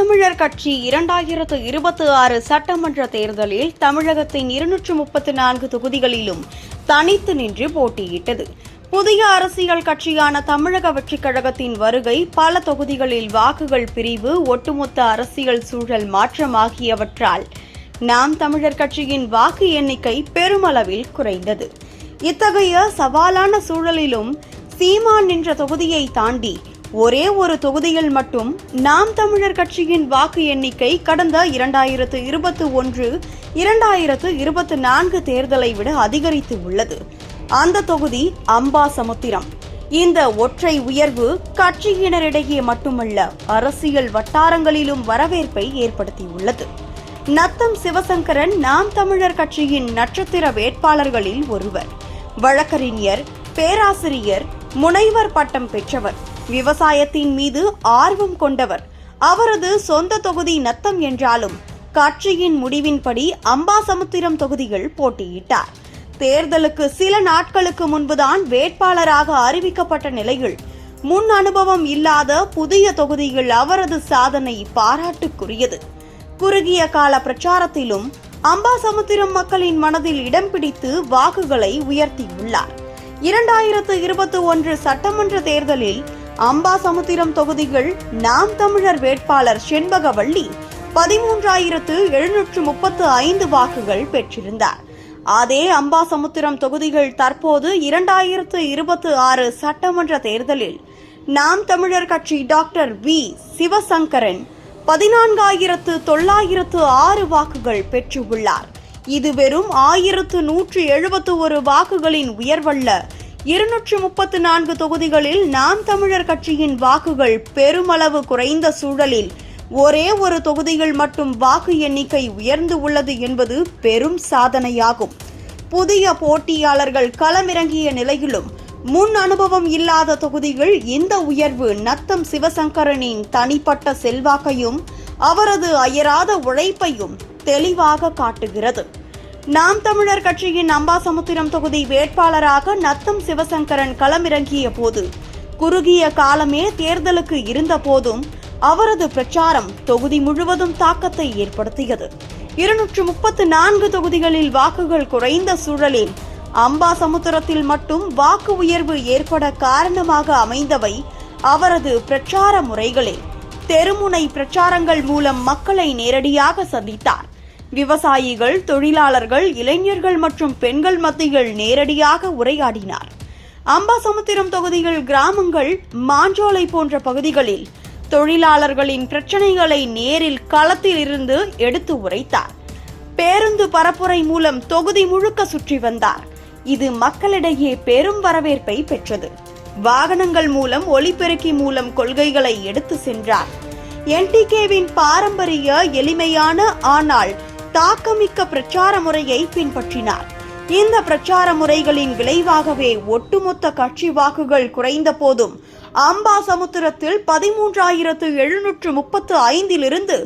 தமிழர் கட்சி 2026 சட்டமன்ற தேர்தலில் தமிழகத்தின் 234 தொகுதிகளிலும் தனித்து நின்று போட்டியிட்டது. புதிய அரசியல் கட்சியான தமிழக வெற்றிக் கழகத்தின் வருகை, பல தொகுதிகளில் வாக்குகள் பிரிவு, ஒட்டுமொத்த அரசியல் சூழல் மாற்றம் ஆகியவற்றால் நாம் தமிழர் கட்சியின் வாக்கு எண்ணிக்கை பெருமளவில் குறைந்தது. இத்தகைய சவாலான சூழலிலும் சீமான் நின்ற தொகுதியை தாண்டி ஒரே ஒரு தொகுதியில் மட்டும் நாம் தமிழர் கட்சியின் வாக்கு எண்ணிக்கை கடந்த 2021, 2024 தேர்தலை விட அதிகரித்து உள்ளது. அந்த தொகுதி அம்பாசமுத்திரம். இந்த ஒற்றை உயர்வு கட்சியினரிடையே மட்டுமல்ல, அரசியல் வட்டாரங்களிலும் வரவேற்பை ஏற்படுத்தியுள்ளது. நத்தம் சிவசங்கரன் நாம் தமிழர் கட்சியின் நட்சத்திர வேட்பாளர்களில் ஒருவர். வழக்கறிஞர், பேராசிரியர், முனைவர் பட்டம் பெற்றவர். விவசாயத்தின் மீது ஆர்வம் கொண்டவர். அவரது சொந்த தொகுதி நத்தம் என்றாலும் கட்சியின் முடிவின்படி அம்பாசமுத்திரம் தொகுதியில் போட்டியிட்டார். தேர்தலுக்கு சில நாட்களுக்கு முன்புதான் வேட்பாளராக அறிவிக்கப்பட்ட நிலையில் முன் அனுபவம் இல்லாத புதிய தொகுதியில் அவரது சாதனை பாராட்டுக்குரியது. குறுகிய கால பிரச்சாரத்திலும் அம்பாசமுத்திரம் மக்களின் மனதில் இடம் பிடித்து வாக்குகளை உயர்த்தியுள்ளார். 2021 சட்டமன்ற தேர்தலில் அம்பாசமுத்திரம் தொகுதிகள் நாம் தமிழர் வேட்பாளர் செண்பகவள்ளி 13,735 வாக்குகள் பெற்றிருந்தார். அதே அம்பாசமுத்திரம் தொகுதிகள் தற்போது 2026 சட்டமன்ற தேர்தலில் நாம் தமிழர் கட்சி டாக்டர் வி. சிவசங்கரன் 14,906 வாக்குகள் பெற்றுள்ளார். இது வெறும் 1,171 வாக்குகளின் உயர்வல்ல. 234 தொகுதிகளில் நாம் தமிழர் கட்சியின் வாக்குகள் பெருமளவு குறைந்த சூழலில் ஒரே ஒரு தொகுதியில் மட்டும் வாக்கு எண்ணிக்கை உயர்ந்து உள்ளது என்பது பெரும் சாதனையாகும். புதிய போட்டியாளர்கள் களமிறங்கிய நிலையிலும் முன் அனுபவம் இல்லாத தொகுதிகள் இந்த உயர்வு நத்தம் சிவசங்கரனின் தனிப்பட்ட செல்வாக்கையும் அவரது அயராத உழைப்பையும் தெளிவாக காட்டுகிறது. நாம் தமிழர் கட்சியின் அம்பாசமுத்திரம் தொகுதி வேட்பாளராக நத்தம் சிவசங்கரன் களமிறங்கிய போது குறுகிய காலமே தேர்தலுக்கு இருந்த போதும் அவரது பிரச்சாரம் தொகுதி முழுவதும் தாக்கத்தை ஏற்படுத்தியது. 234 தொகுதிகளில் வாக்குகள் குறைந்த சூழலில் அம்பாசமுத்திரத்தில் மட்டும் வாக்கு உயர்வு ஏற்பட காரணமாக அமைந்தவை அவரது பிரச்சார முறைகளே. தெருமுனை பிரச்சாரங்கள் மூலம் மக்களை நேரடியாக சந்தித்தார். விவசாயிகள், தொழிலாளர்கள், இளைஞர்கள் மற்றும் பெண்கள் மத்தியில் நேரடியாக உரையாடினார். அம்பாசமுத்திரம் தொகுதியில் கிராமங்கள், மாஞ்சோலை போன்ற பகுதிகளில் தொழிலாளர்களின் பிரச்சனைகளை நேரில் களத்தில் இருந்து எடுத்து உரைத்தார். பேருந்து பரப்புரை மூலம் தொகுதி முழுக்க சுற்றி வந்தார். இது மக்களிடையே பெரும் வரவேற்பை பெற்றது. வாகனங்கள் மூலம், ஒலிபெருக்கி மூலம் கொள்கைகளை எடுத்து சென்றார். என்டிகேவின் பாரம்பரிய எளிமையான ஆனால் தாக்கமிக்க பிரச்சார முறையை பின்பற்றினார். இந்த பிரச்சார முறைகளின் விளைவாகவே ஒட்டுமொத்த கட்சி வாக்குகள் குறைந்த போதும் அம்பாசமுத்திரத்தில் 13,735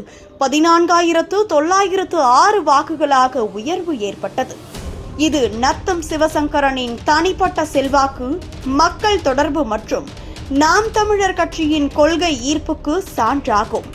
14,906 வாக்குகளாக உயர்வு ஏற்பட்டது. இது நத்தம் சிவசங்கரனின் தனிப்பட்ட செல்வாக்கு, மக்கள் தொடர்பு மற்றும் நாம் தமிழர் கட்சியின் கொள்கை ஈர்ப்புக்கு சான்றாகும்.